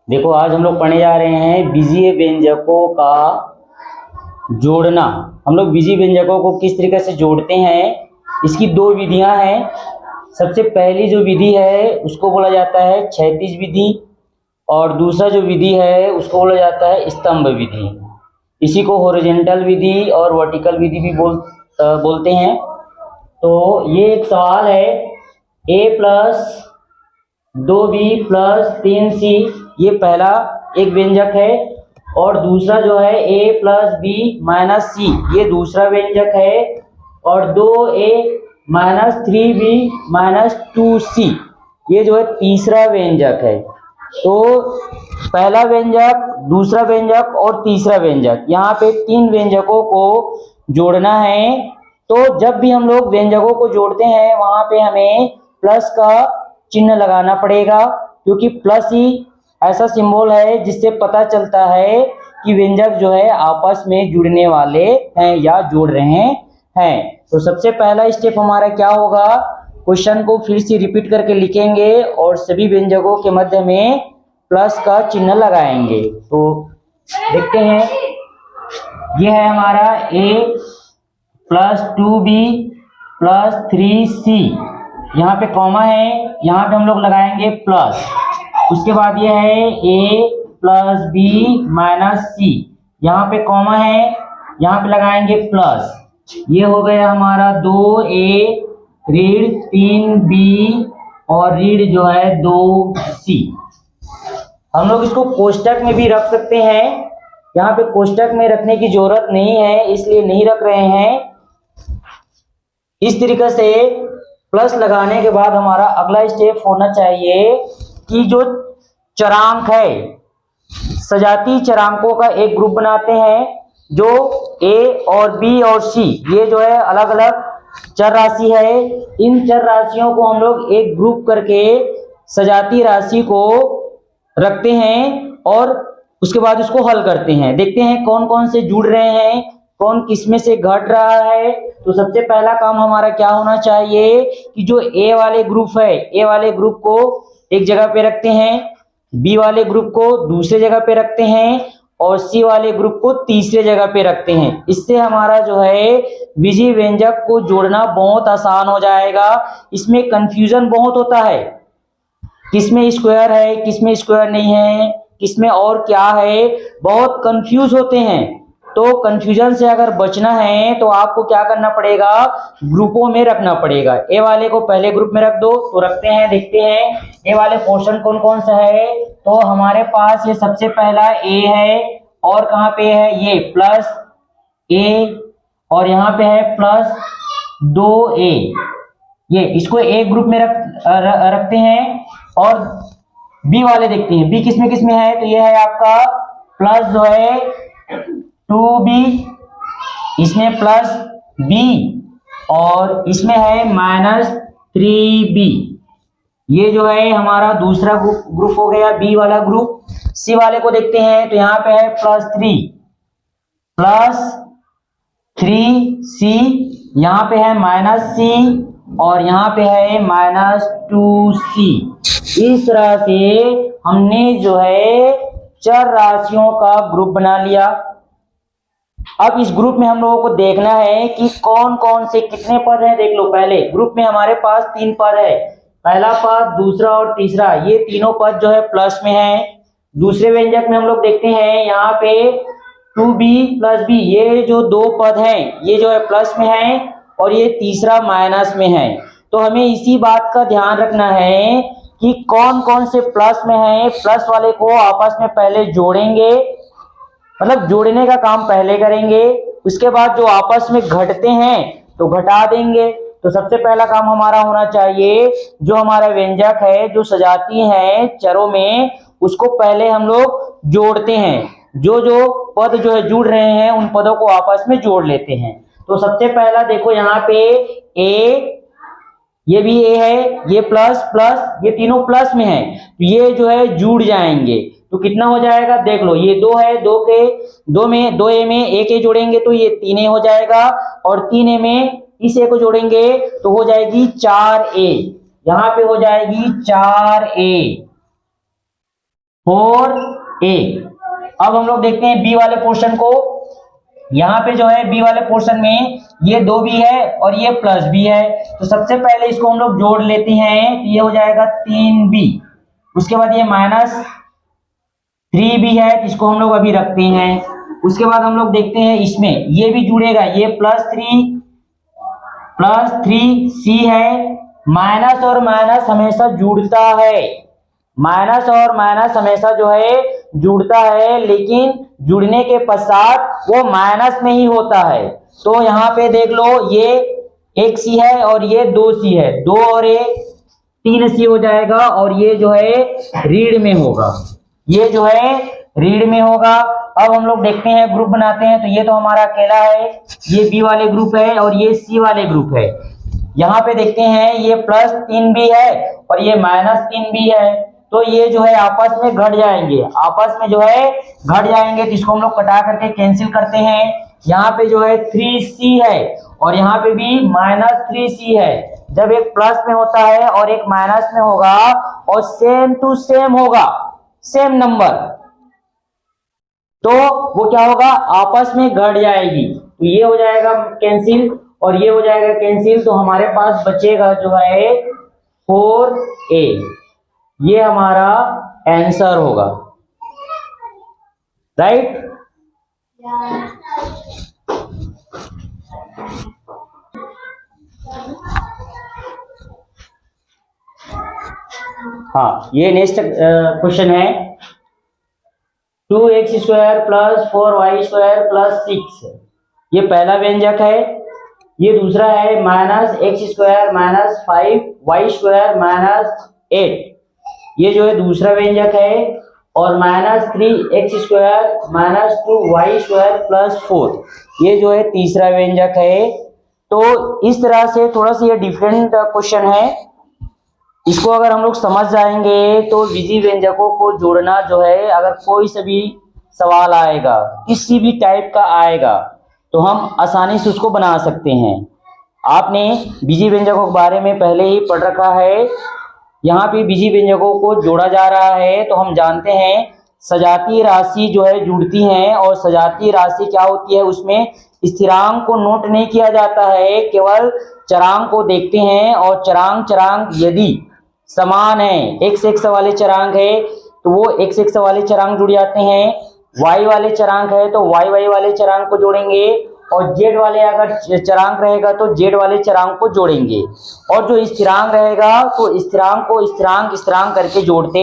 देखो आज हम लोग पढ़ने जा रहे हैं बीजीय व्यंजकों का जोड़ना। हम लोग बीजीय व्यंजकों को किस तरीके से जोड़ते हैं, इसकी दो विधियां हैं। सबसे पहली जो विधि है उसको बोला जाता है क्षैतिज विधि, और दूसरा जो विधि है उसको बोला जाता है स्तंभ विधि। इसी को हॉरिजॉन्टल विधि और वर्टिकल विधि भी बोलते हैं। तो ये एक सवाल है, a plus 2b plus 3c, ये पहला एक व्यंजक है, और दूसरा जो है a प्लस बी माइनस सी, ये दूसरा व्यंजक है, और 2a minus 3b minus 2c, ये जो है तीसरा व्यंजक है। तो पहला व्यंजक, दूसरा व्यंजक और तीसरा व्यंजक, यहाँ पे तीन व्यंजकों को जोड़ना है। तो जब भी हम लोग व्यंजकों को जोड़ते हैं वहां पे हमें प्लस का चिन्ह लगाना पड़ेगा, क्योंकि प्लस ही ऐसा सिंबल है जिससे पता चलता है कि व्यंजक जो है आपस में जुड़ने वाले हैं या जोड़ रहे हैं। तो सबसे पहला स्टेप हमारा क्या होगा, क्वेश्चन को फिर से रिपीट करके लिखेंगे और सभी व्यंजकों के मध्य में प्लस का चिन्ह लगाएंगे। तो देखते हैं, यह है हमारा a plus 2b plus 3c, यहाँ पे कॉमा है, यहाँ पे हम लोग लगाएंगे प्लस। उसके बाद ये है a plus b minus c, यहाँ पे कॉमा है, यहाँ पे लगाएंगे प्लस। ये हो गया हमारा 2a ऋण 3b और ऋण जो है 2c। हम लोग इसको कोष्टक में भी रख सकते हैं, यहाँ पे कोष्टक में रखने की जरूरत नहीं है इसलिए नहीं रख रहे हैं। इस तरीके से प्लस लगाने के बाद हमारा अगला स्टेप होना चाहिए कि जो चरांक है, सजातीय चरांकों का एक ग्रुप बनाते हैं, जो a और b और c, ये जो है अलग अलग चर राशि है। इन चर राशियों को हम लोग एक ग्रुप करके सजातीय राशि को रखते हैं और उसके बाद उसको हल करते हैं। देखते हैं कौन कौन से जुड़ रहे हैं, कौन किसमें से घट रहा है। तो सबसे पहला काम हमारा क्या होना चाहिए कि जो a वाले ग्रुप है, a वाले ग्रुप को एक जगह पे रखते हैं, b वाले ग्रुप को दूसरे जगह पे रखते हैं और c वाले ग्रुप को तीसरे जगह पे रखते हैं। इससे हमारा जो है बीजीय व्यंजक को जोड़ना बहुत आसान हो जाएगा। इसमें कंफ्यूजन बहुत होता है, किसमें स्क्वायर है, किसमें स्क्वायर नहीं है, किसमें और क्या है, बहुत कंफ्यूज होते हैं। तो कंफ्यूजन से अगर बचना है तो आपको क्या करना पड़ेगा, ग्रुपों में रखना पड़ेगा। ए वाले को पहले ग्रुप में रख दो, तो रखते हैं, देखते हैं ए वाले पोर्शन कौन कौन सा है। तो हमारे पास ये सबसे पहला ए है, और कहाँ पे है ये प्लस ए, और यहाँ पे है प्लस 2a, ये इसको एक ग्रुप में रखते हैं। और बी वाले देखते हैं, बी किसमें किसमें है, तो ये है आपका प्लस जो है 2b, इसमें प्लस b और इसमें है माइनस 3b। ये जो है हमारा दूसरा ग्रुप हो गया, बी वाला ग्रुप। सी वाले को देखते हैं, तो यहाँ पे है प्लस 3c, यहाँ पे है माइनस c और यहाँ पे है माइनस 2c। इस तरह से हमने जो है चर राशियों का ग्रुप बना लिया। अब इस ग्रुप में हम लोगों को देखना है कि कौन कौन से कितने पद हैं। देख लो, पहले ग्रुप में हमारे पास 3 पद है, पहला पद, दूसरा और तीसरा, ये तीनों पद जो है प्लस में है। दूसरे व्यंजक में हम लोग देखते हैं यहाँ पे 2b प्लस b, ये जो 2 पद हैं ये जो है प्लस में है और ये तीसरा माइनस में है। तो हमें इसी बात का ध्यान रखना है कि कौन कौन से प्लस में है। प्लस वाले को आपस में पहले जोड़ेंगे, मतलब जोड़ने का काम पहले करेंगे, उसके बाद जो आपस में घटते हैं तो घटा देंगे। तो सबसे पहला काम हमारा होना चाहिए, जो हमारा व्यंजक है, जो सजाती है चरों में, उसको पहले हम लोग जोड़ते हैं। जो जो पद जो है जुड़ रहे हैं उन पदों को आपस में जोड़ लेते हैं। तो सबसे पहला देखो यहाँ पे a, ये भी a है, ये प्लस प्लस, ये तीनों प्लस में है, तो ये जो है जुड़ जाएंगे। तो कितना हो जाएगा, देख लो, ये 2 है, 2a में एक a जोड़ेंगे तो ये 3a हो जाएगा, और 3a में इस a को जोड़ेंगे तो हो जाएगी 4a। यहाँ पे हो जाएगी 4a 4a। अब हम लोग देखते हैं बी वाले पोर्शन को। यहाँ पे जो है बी वाले पोर्शन में ये 2b है और ये प्लस b है, तो सबसे पहले इसको हम लोग जोड़ लेते हैं, तो ये हो जाएगा 3b। उसके बाद ये -3b है, तो इसको हम लोग अभी रखते हैं। उसके बाद हम लोग देखते हैं इसमें ये भी जुड़ेगा, ये +3c है। माइनस और माइनस हमेशा जुड़ता है, माइनस और माइनस हमेशा जो है जुड़ता है, लेकिन जुड़ने के पश्चात वो माइनस में ही होता है। तो यहाँ पे देख लो ये 1c है और ये 2c है, 2 और 1 3c हो जाएगा, और ये जो है रीड में होगा, ये जो है रीड में होगा। अब हम लोग देखते हैं ग्रुप बनाते हैं, तो ये तो हमारा अकेला है, ये बी वाले ग्रुप है और ये सी वाले ग्रुप है। यहाँ पे देखते हैं ये +3b है और ये -3b है, तो ये जो है आपस में घट जाएंगे, आपस में जो है घट जाएंगे, तो इसको हम लोग कटा करके कैंसिल करते हैं। यहाँ पे जो है 3c है और यहाँ पे भी -3c है। जब एक प्लस में होता है और एक माइनस में होगा और सेम टू सेम होगा, सेम नंबर, तो वो क्या होगा, आपस में घट जाएगी, तो ये हो जाएगा कैंसिल और ये हो जाएगा कैंसिल, तो हमारे पास बचेगा जो है 4a। ये हमारा आंसर होगा, राइट। हाँ, ये नेक्स्ट क्वेश्चन है 2x² + 4y² + 6। ये पहला व्यंजक है। ये दूसरा है -x² - 5y² - 8। ये जो है दूसरा व्यंजक है, और -3x² - 2y² + 4 ये जो है तीसरा व्यंजक है। तो इस तरह से थोड़ा सा ये डिफरेंट क्वेश्चन है। इसको अगर हम लोग समझ जाएंगे तो विधि व्यंजकों को जोड़ना जो है, अगर कोई सा भी सवाल आएगा, किसी भी टाइप का आएगा, तो हम आसानी से उसको बना सकते हैं। आपने बीजी व्यंजकों के बारे में पहले ही पढ़ रखा है। यहाँ पे बीजी व्यंजकों को जोड़ा जा रहा है, तो हम जानते हैं सजातीय राशि जो है जुड़ती हैं, और सजातीय राशि क्या होती है, उसमें स्थिरांक को नोट नहीं किया जाता है, केवल चरांक को देखते हैं। और चरांक यदि समान है, x वाले चरांक है तो वो x वाले चरांक जुड़ जाते हैं, y वाले चरांक है तो y वाले चरांक को जोड़ेंगे, और z वाले अगर चरांक रहेगा तो z वाले चरांक को जोड़ेंगे, और जो स्थिरांक रहेगा तो स्थिरांक को स्थिरांक करके जोड़ते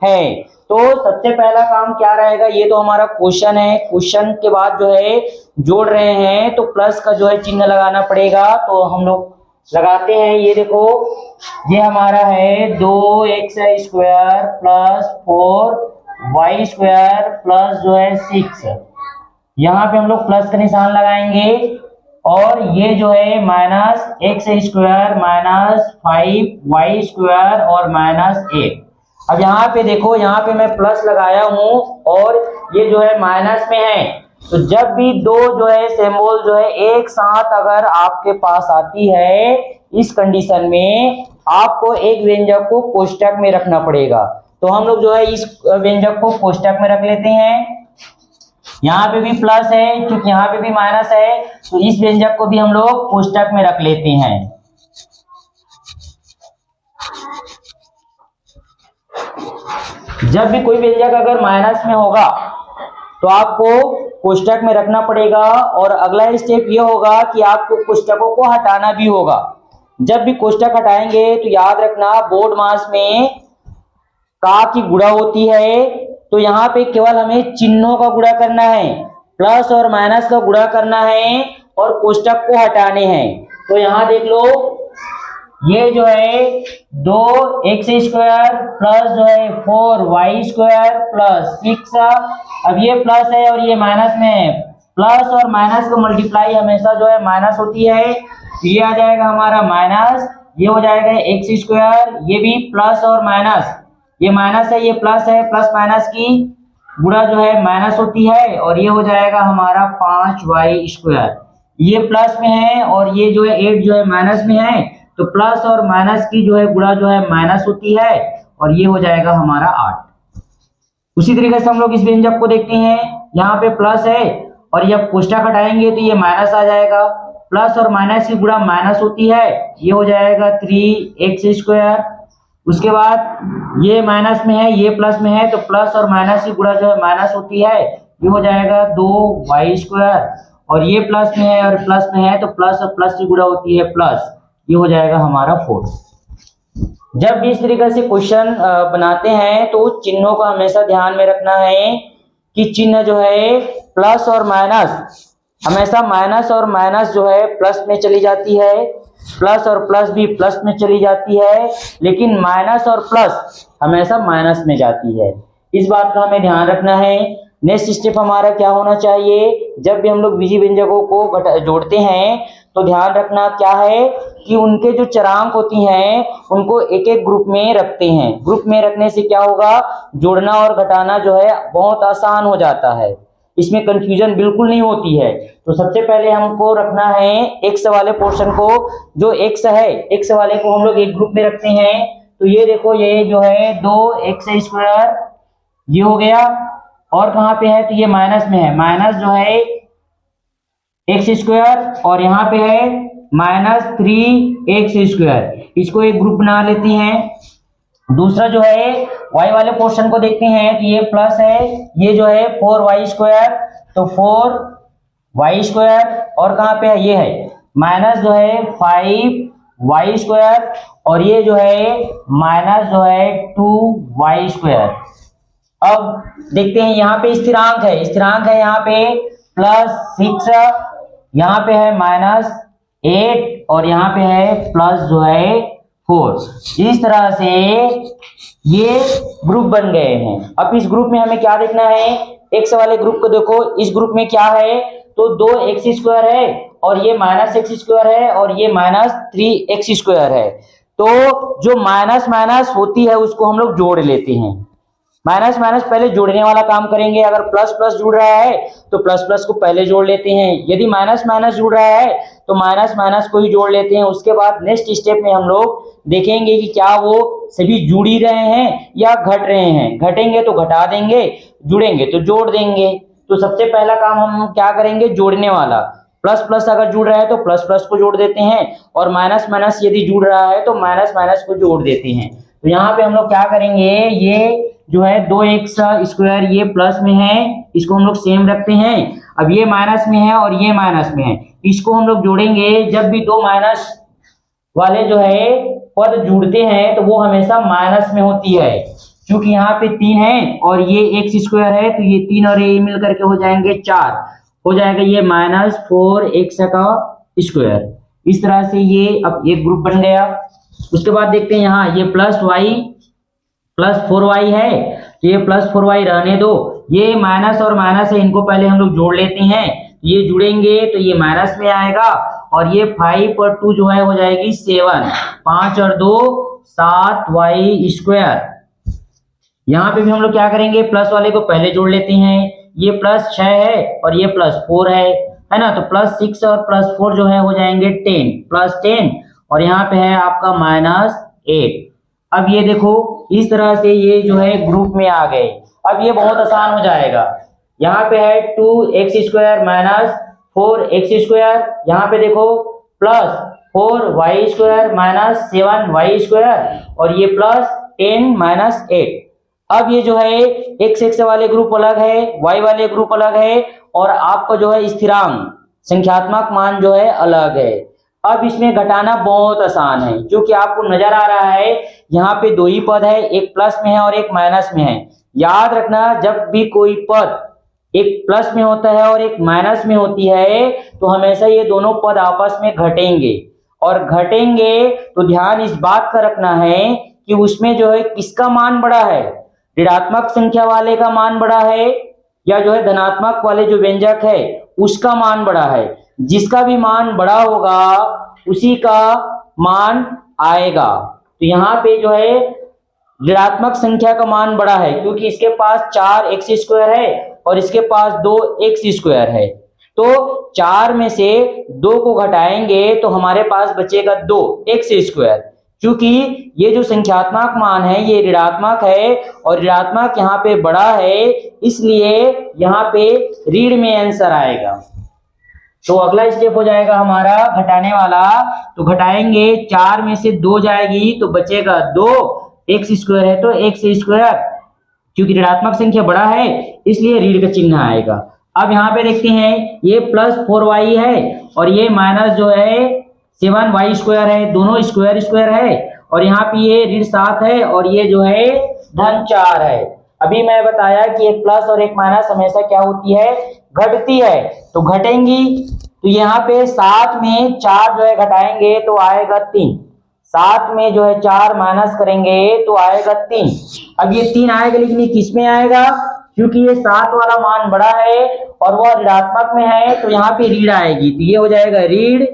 हैं। तो सबसे पहला काम क्या रहेगा, ये तो हमारा क्वेश्चन है, क्वेश्चन के बाद जो है जोड़ रहे हैं तो प्लस का जो है चिन्ह लगाना पड़ेगा, तो हम लोग लगाते हैं। ये देखो, ये हमारा है 2x² + 4y² + जो है 6। यहाँ पे हम लोग प्लस का निशान लगाएंगे, और ये जो है -x² - 5y² और -8। अब यहाँ पे देखो, यहाँ पे मैं प्लस लगाया हूं और ये जो है माइनस में है, तो जब भी दो जो है सिंबल जो है एक साथ अगर आपके पास आती है, इस कंडीशन में आपको एक व्यंजक को कोष्टक में रखना पड़ेगा। तो हम लोग जो है इस व्यंजक को कोष्टक में रख लेते हैं। यहाँ पे भी प्लस है, क्योंकि यहाँ पे भी माइनस है, तो इस व्यंजक को भी हम लोग कोष्टक में रख लेते हैं। जब भी कोई व्यंजक अगर माइनस में होगा तो आपको कोष्टक में रखना पड़ेगा, और अगला स्टेप ये होगा कि आपको कोष्टकों को हटाना भी होगा। जब भी कोष्टक हटाएंगे तो याद रखना, बोर्ड मास में का की गुणा होती है, तो यहाँ पे केवल हमें चिन्हों का गुणा करना है, प्लस और माइनस का गुणा करना है, और कोष्टक को हटाने हैं। तो यहाँ देख लो, ये जो है 2x² प्लस जो है 4y² + 6। अब ये प्लस है और ये माइनस में है, प्लस और माइनस का मल्टीप्लाई हमेशा जो है माइनस होती है, तो ये आ जाएगा हमारा माइनस, ये हो जाएगा x², ये भी प्लस और माइनस, ये माइनस है ये प्लस है, प्लस माइनस की गुणा जो है माइनस होती है, और ये हो जाएगा हमारा 5y²। ये प्लस में है और ये जो है 8 जो है माइनस में है, तो प्लस और माइनस की जो है गुणा जो है माइनस होती है और ये हो जाएगा हमारा 8। उसी तरीके से हम लोग इस व्यंजक को देखते हैं, यहाँ पे प्लस है और ये कोष्ठक हटाएंगे तो ये माइनस आ जाएगा। प्लस और माइनस की गुणा माइनस होती है, ये हो जाएगा 3x²। उसके बाद ये माइनस में है ये प्लस में है, तो प्लस और माइनस की गुणा जो है माइनस होती है, ये हो जाएगा 2y²। और ये प्लस में है और प्लस में है, तो प्लस और प्लस की गुणा होती है प्लस, ये हो जाएगा हमारा 4। जब भी इस तरीके से क्वेश्चन बनाते हैं तो चिन्हों का हमेशा ध्यान में रखना है कि चिन्ह जो है प्लस और माइनस, हमेशा माइनस और माइनस जो है प्लस में चली जाती है, प्लस और प्लस भी प्लस में चली जाती है, लेकिन माइनस और प्लस हमेशा माइनस में जाती है। इस बात का हमें ध्यान रखना है। नेक्स्ट स्टेप हमारा क्या होना चाहिए, जब भी हम लोग बीजी व्यंजकों को जोड़ते हैं तो ध्यान रखना क्या है कि उनके जो चरांक होती हैं उनको एक एक ग्रुप में रखते हैं। ग्रुप में रखने से क्या होगा, जोड़ना और घटाना जो है बहुत आसान हो जाता है, इसमें कंफ्यूजन बिल्कुल नहीं होती है। तो सबसे पहले हमको रखना है एक्स वाले पोर्शन को, जो एक्स है एक्स वाले को हम लोग एक ग्रुप में रखते हैं। तो ये देखो ये जो है 2x² ये हो गया, और कहाँ पे है तो ये माइनस में है, माइनस जो है x² और यहाँ पे है -3x²। इसको एक ग्रुप बना लेते हैं। दूसरा जो है y वाले पोर्शन को देखते हैं तो ये प्लस है, ये जो है 4y², तो 4y², और कहाँ पे है ये है माइनस जो है 5y² और ये जो है माइनस जो है 2y²। अब देखते हैं यहाँ पे स्थिरांक है, स्थिरांक है यहाँ पे +6, यहाँ पे है -8 और यहाँ पे है प्लस जो है 4। इस तरह से ये ग्रुप बन गए हैं। अब इस ग्रुप में हमें क्या देखना है, एक्स वाले ग्रुप को देखो, इस ग्रुप में क्या है तो 2x² है और ये -x² है और ये -3x² है। तो जो माइनस माइनस होती है उसको हम लोग जोड़ लेते हैं। माइनस माइनस पहले जोड़ने वाला काम करेंगे, अगर प्लस प्लस जुड़ रहा है तो प्लस प्लस को पहले जोड़ लेते हैं, यदि माइनस माइनस जुड़ रहा है तो माइनस माइनस को ही जोड़ लेते हैं। उसके बाद नेक्स्ट स्टेप में हम लोग देखेंगे कि क्या वो सभी जुड़ ही रहे हैं या घट रहे हैं, घटेंगे तो घटा देंगे, जुड़ेंगे तो जोड़ देंगे। तो सबसे पहला काम हम क्या करेंगे, जोड़ने वाला, प्लस प्लस अगर जुड़ रहा है तो प्लस प्लस को जोड़ देते हैं और माइनस माइनस यदि जुड़ रहा है तो माइनस माइनस को जोड़ देते हैं। तो यहाँ पे हम लोग क्या करेंगे, ये जो है 2x² ये प्लस में है, इसको हम लोग सेम रखते हैं। अब ये माइनस में है और ये माइनस में है, इसको हम लोग जोड़ेंगे। जब भी दो माइनस वाले जो है पद जुड़ते हैं तो वो हमेशा माइनस में होती है, क्योंकि यहाँ पे 3 है और ये x² है, तो ये 3 और ये मिल करके हो जाएंगे 4, हो जाएगा ये -4x²। इस तरह से ये अब एक ग्रुप बन गया। उसके बाद देखते हैं यहाँ ये +4y है, तो ये +4y रहने दो, ये माइनस और माइनस है, इनको पहले हम लोग जोड़ लेते हैं। ये जुड़ेंगे तो ये माइनस में आएगा और ये 5 और 2 जो है हो जाएगी 7, 5 और 2 7y²। यहाँ पे भी हम लोग क्या करेंगे, प्लस वाले को पहले जोड़ लेते हैं। ये +6 है और ये +4 है ना, तो +6 और +4 जो है हो जाएंगे 10, +10 और यहाँ पे है आपका -8। अब ये देखो इस तरह से ये जो है ग्रुप में आ गए। अब ये बहुत आसान हो जाएगा। यहाँ पे है 2x² -4x², यहाँ पे देखो +4y² -7y² और ये +10 -8। अब ये जो है x वाले ग्रुप अलग है, y वाले ग्रुप अलग है और आपका जो है स्थिरांक संख्यात्मक मान जो है अलग है। अब इसमें घटाना बहुत आसान है, क्योंकि आपको नजर आ रहा है यहाँ पे 2 ही पद है, एक प्लस में है और एक माइनस में है। याद रखना जब भी कोई पद एक प्लस में होता है और एक माइनस में होती है तो हमेशा ये दोनों पद आपस में घटेंगे, और घटेंगे तो ध्यान इस बात का रखना है कि उसमें जो है किसका मान बड़ा है, ऋणात्मक संख्या वाले का मान बड़ा है या जो है धनात्मक वाले जो व्यंजक है उसका मान बड़ा है। जिसका भी मान बड़ा होगा उसी का मान आएगा। तो यहाँ पे जो है ऋणात्मक संख्या का मान बड़ा है, क्योंकि इसके पास 4x² है और इसके पास 2x² है। तो 4 में से 2 को घटाएंगे तो हमारे पास बचेगा 2 एक्स स्क्वायर। क्योंकि ये जो संख्यात्मक मान है ये ऋणात्मक है और ऋणात्मक यहाँ पे बड़ा है, इसलिए यहाँ पे ऋण में आंसर आएगा। तो अगला स्टेप हो जाएगा हमारा घटाने वाला। तो घटाएंगे, 4 में से 2 जाएगी तो बचेगा 2, एक्स स्क्वायर है तो एक्स स्क्वायर, क्योंकि ऋणात्मक संख्या बड़ा है इसलिए ऋण का चिन्ह आएगा। अब यहाँ पे देखते हैं ये प्लस 4y है और ये माइनस जो है 7y स्क्वायर है, दोनों स्क्वायर स्क्वायर है और यहाँ पे ये ऋण 7 है और ये जो है धन 4 है। अभी मैं बताया कि एक प्लस और एक माइनस हमेशा क्या होती है, घटती है। तो घटेंगी तो यहाँ पे 7 में 4 जो है घटाएंगे तो आएगा 3, 7 में जो है 4 माइनस करेंगे तो आएगा 3। अब ये 3 आएगा लेकिन ये किस में आएगा, क्योंकि ये 7 वाला मान बड़ा है और वह ऋणात्मक में है तो यहाँ पे ऋण आएगी, तो ये हो जाएगा ऋण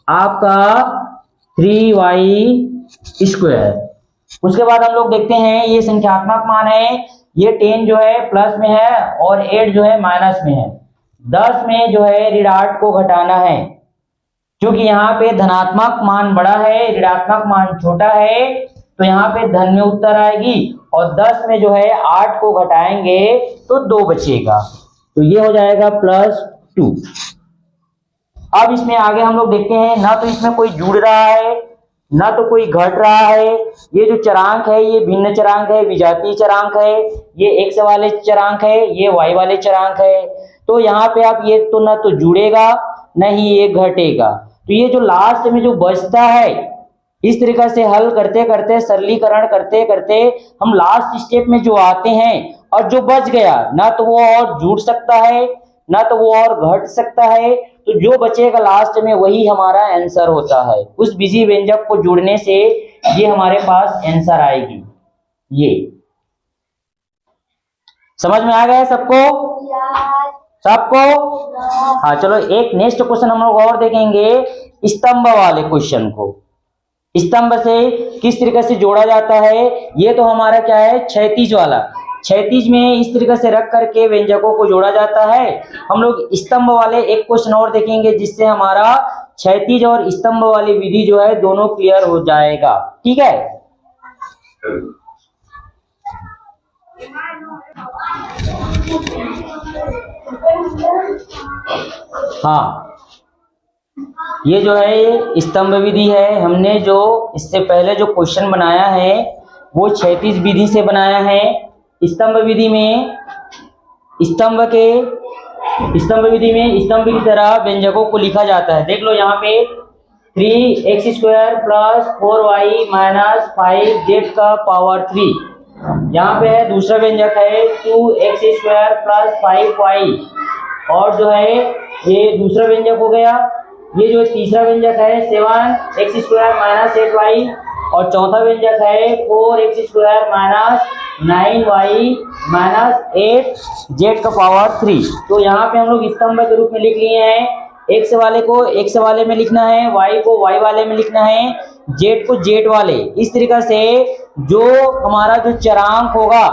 आपका 3y स्क्वायर। उसके बाद हम लोग देखते हैं ये संख्यात्मक मान है, ये 10 जो है प्लस में है और 8 जो है माइनस में है। 10 में जो है ऋण 8 को घटाना है, क्योंकि यहाँ पे धनात्मक मान बड़ा है ऋणात्मक मान छोटा है, तो यहाँ पे धन में उत्तर आएगी और 10 में जो है 8 को घटाएंगे तो 2 बचेगा, तो ये हो जाएगा +2। अब इसमें आगे हम लोग देखते हैं, ना तो इसमें कोई जुड़ रहा है ना तो कोई घट रहा है। ये जो चरांक है ये भिन्न चरांक है, विजातीय चरांक है, ये x वाले चरांक है, ये y वाले चरांक है। तो यहाँ पे आप ये तो ना तो जुड़ेगा न ही ये घटेगा, तो ये जो लास्ट में जो बचता है इस तरीका से हल करते करते सरलीकरण करते करते हम लास्ट स्टेप में जो आते हैं और जो बच गया ना तो वो और जुड़ सकता है ना तो वो और घट सकता है, तो जो बचेगा लास्ट में वही हमारा आंसर होता है। उस बीजी व्यंजक को जोड़ने से ये हमारे पास आंसर आएगी। ये समझ में आ गया सबको? सबको? हाँ, चलो एक नेक्स्ट क्वेश्चन हम लोग और देखेंगे, स्तंभ वाले क्वेश्चन को। स्तंभ से किस तरीके से जोड़ा जाता है, ये तो हमारा क्या है क्षैतिज वाला, क्षैतिज में इस तरीके से रख करके व्यंजकों को जोड़ा जाता है। हम लोग स्तंभ वाले एक क्वेश्चन और देखेंगे जिससे हमारा क्षैतिज और स्तंभ वाली विधि जो है दोनों क्लियर हो जाएगा। ठीक है, हाँ, ये जो है स्तंभ विधि है। हमने जो इससे पहले जो क्वेश्चन बनाया है वो क्षैतिज विधि से बनाया है। स्तंभ विधि में स्तंभ विधि में स्तंभ की तरह व्यंजकों को लिखा जाता है। देख लो यहाँ पे 3x² + 4y - 5z का पावर 3, यहाँ पे है दूसरा व्यंजक है 2x² + 5y, और जो है ये दूसरा व्यंजक हो गया। ये जो तीसरा व्यंजक है 7x² - 8y, और चौथा व्यंजक है 4x² - 9y - 8z का पावर 3। तो यहाँ पे हम लोग स्तंभ के रूप में लिख लिए हैं। x वाले को x वाले में लिखना है, y को y वाले में लिखना है, z को z वाले। इस तरीका से जो हमारा जो चरांक होगा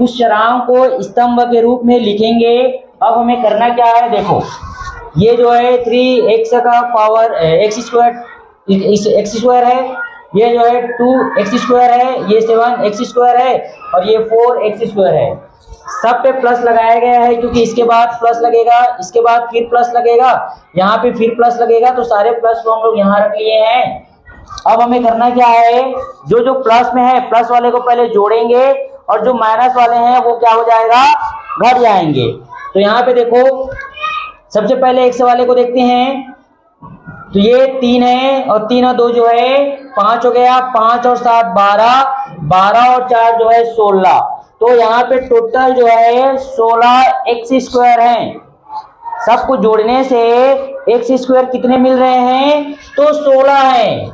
उस चरांक को स्तंभ के रूप में लिखेंगे। अब हमें करना क्या है, देखो ये जो है 3x का पावर x² है, ये जो है 2x² है, ये 7x² है और ये 4x² है। सब पे प्लस लगाया गया है क्योंकि इसके बाद प्लस लगेगा, इसके बाद फिर प्लस लगेगा, यहाँ पे फिर प्लस लगेगा, तो सारे प्लस को हम लोग यहाँ रख लिए हैं। अब हमें करना क्या है, जो जो प्लस में है प्लस वाले को पहले जोड़ेंगे और जो माइनस वाले हैं वो क्या हो जाएगा, घट जाएंगे। तो यहाँ पे देखो सबसे पहले x वाले को देखते हैं, तो ये 3 है और 3 और 2 जो है 5 हो गया, 5 और 7 12, 12 और 4 जो है 16। तो यहाँ पे टोटल जो है 16x² हैं। सबको जोड़ने से x² कितने मिल रहे हैं, तो 16 हैं।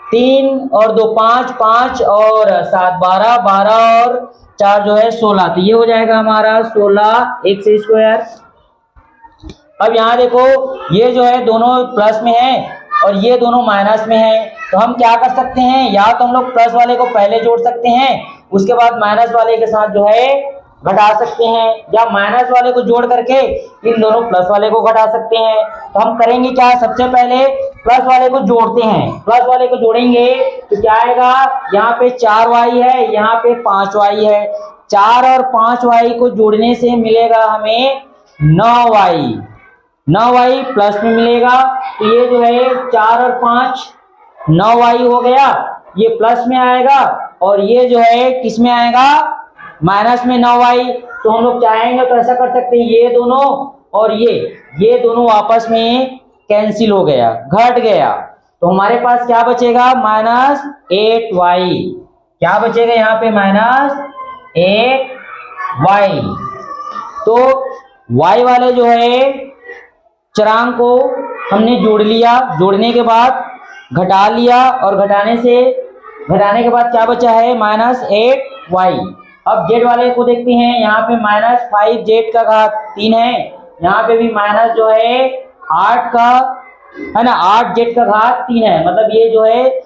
3 और 2 5, 5 और 7 12, 12 और 4 जो है 16, तो ये हो जाएगा हमारा 16x²। अब यहाँ देखो ये जो है दोनों प्लस में है और ये दोनों माइनस में है, तो हम क्या कर सकते हैं, या तो हम लोग प्लस वाले को पहले जोड़ सकते हैं, उसके बाद माइनस वाले के साथ जो है घटा सकते हैं, या माइनस वाले को जोड़ करके इन दोनों प्लस वाले को घटा सकते हैं। तो हम करेंगे क्या, सबसे पहले प्लस वाले को जोड़ते हैं। प्लस वाले को जोड़ेंगे तो क्या आएगा, यहाँ पे 4y है, यहाँ पे 5y है। 4 और 5y को जोड़ने से मिलेगा हमें 9y। 9y प्लस में मिलेगा, तो ये जो है 4 और 5 9y हो गया, ये प्लस में आएगा, और ये जो है किस में आएगा, माइनस में 9y। तो हम लोग चाहेंगे तो ऐसा कर सकते हैं, ये दोनों और ये दोनों आपस में कैंसिल हो गया, घट गया। तो हमारे पास क्या बचेगा, -8y। क्या बचेगा यहाँ पे, -8y। तो y वाले जो है चरांक को हमने जोड़ लिया, जोड़ने के बाद घटा लिया, और घटाने के बाद क्या बचा है, -8y। अब z वाले को देखते हैं, यहाँ पे -5z का घात 3 है, यहाँ पे भी माइनस जो है 8 का है ना, 8z का घात 3 है। मतलब ये जो है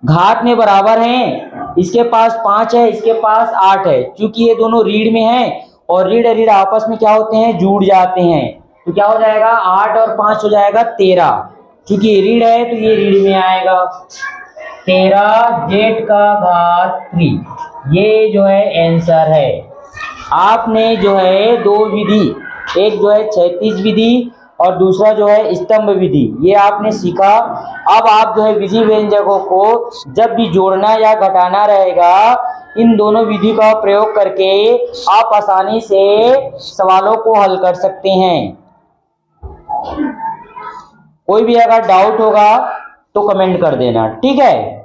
घात में बराबर हैं, इसके पास 5 है, इसके पास 8 है। क्योंकि ये दोनों रीढ़ में हैं और रीढ़ आपस में क्या होते हैं, जुड़ जाते हैं। तो क्या हो जाएगा, 8 और 5 हो जाएगा 13। क्योंकि ये रीढ़ है तो ये रीढ़ में आएगा, 13z का घात 3। ये जो है आंसर है। आपने जो है दो विधि, एक जो है क्षैतिज विधि और दूसरा जो है स्तंभ विधि, ये आपने सीखा। अब आप जो है विधि व्यंजकों को जब भी जोड़ना या घटाना रहेगा, इन दोनों विधि का प्रयोग करके आप आसानी से सवालों को हल कर सकते हैं। कोई भी अगर डाउट होगा तो कमेंट कर देना, ठीक है।